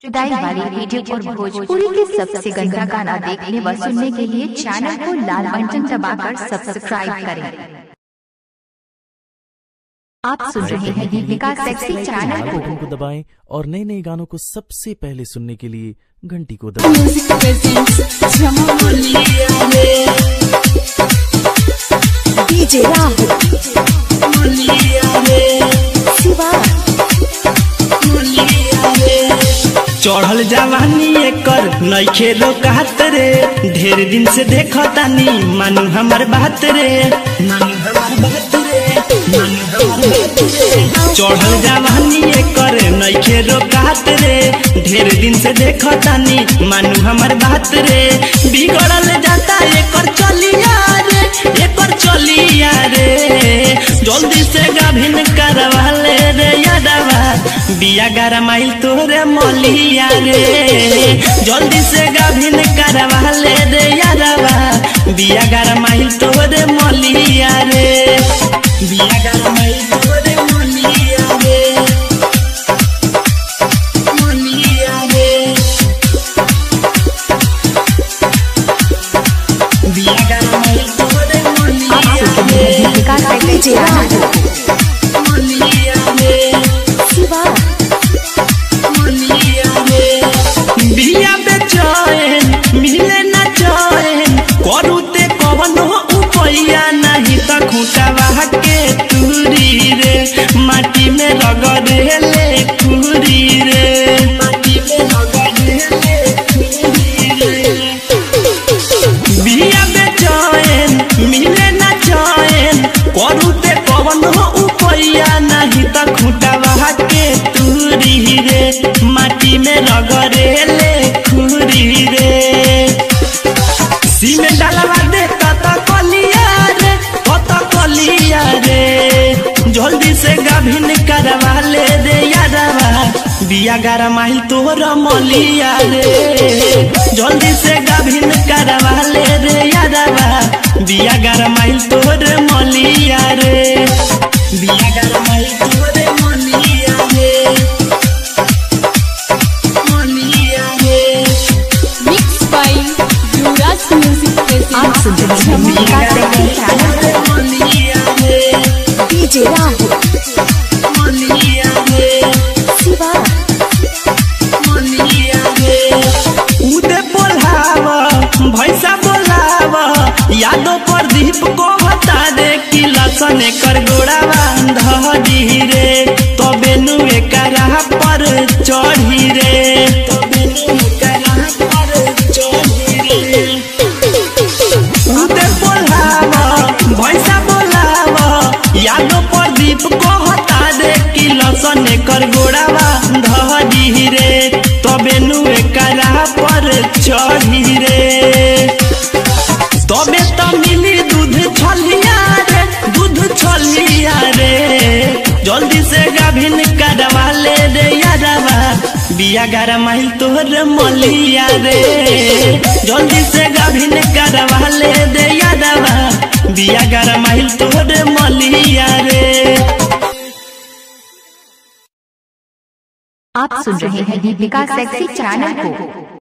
जुदाई वाली वीडियो और भोजपुरी के सबसे गंदा गाना देखने व सुनने के लिए चैनल को लाल बटन दबाकर सब्सक्राइब करें। आप सुन रहे हैं दीपिका सेक्सी चैनल बटन को दबाएं और नए नए गानों को सबसे पहले सुनने के लिए घंटी को दबाएं। डीजे राहुल शिवा चढ़ल जवानी एकर नइखे रोकात रे, ढेर दिन से देखतानी मानू हमार बात रे, मानू हमार बात रे, मानू हमार बात रे। चढ़ल जवानी एकर नइखे रोकात रे, ढेर दिन से देखतानी मानू हमार बात रे। बिगड़ल जाता एकर चलिया रे, एकर चलिया रे, जल्दी से गाभिन करवा ले रे यादवा, बिया 11 माइल तोरे मलिया रे, जल्दी से गाभिन करवा ले रे यादवा, बिया 11 माइल तोरे मलिया रे, बिया 11 माइल तोरे मलिया रे, मलिया रे, बिया 11 माइल तोरे मलिया रे। दीपिका सेक्सी चैनल बिया बेचैन मिले न चैन, करू ते कवनो उपैया नहीं त खूंटावा के तुरी रे, माटी में रगड़े ले खुरी रे, माटी में रगड़े ले खुरी रे। बिया बेचैन मिले न चैन, करू ते कवनो उपैया नहीं त खूंटावा के तुरी रे, माटी में रगड़े ले खुरी रे। सीमेंट डालवा दे तता कलिया रे, तता कलिया रे, जल्दी से गाभिन करवा ले रे यादवा, बिया 11 माइल तोरा मलिया रे, जल्दी से गाभिन करवा ले रे यादवा, बिया 11 माइल तोरे मलिया रे, बिया 11 माइल तोरे मलिया रे। आप सुन रहे हैं Deepika sexy channel DJ Rahul Shiva उदे बोलावा भैसा बोलावा, यादव प्रदीप को बता दे कि लसन कर गोड़ावा धरी रे, तबे नु एकरा पर चढ़ी रे, तबे नु एकरा पर चढ़ी रे। उदे बोलावा भैसा बोलावा, यादव प्रदीप को बता दे कि लसन कर गोड़ावा धरी रे, तबे नु एकरा पर चढ़ी रे, तबे तो मिली दूध छलिया रे, दूध छलिया रे, जल्दी से गाभिन करवा ले रे यादवा, बिया 11 माइल तोरे मलिया रे, जल्दी से गाभिन करवा ले रे यादवा, बिया 11 माइल तोरे मलिया रे। आप सुन रहे हैं दीपिका सेक्सी चैनल को।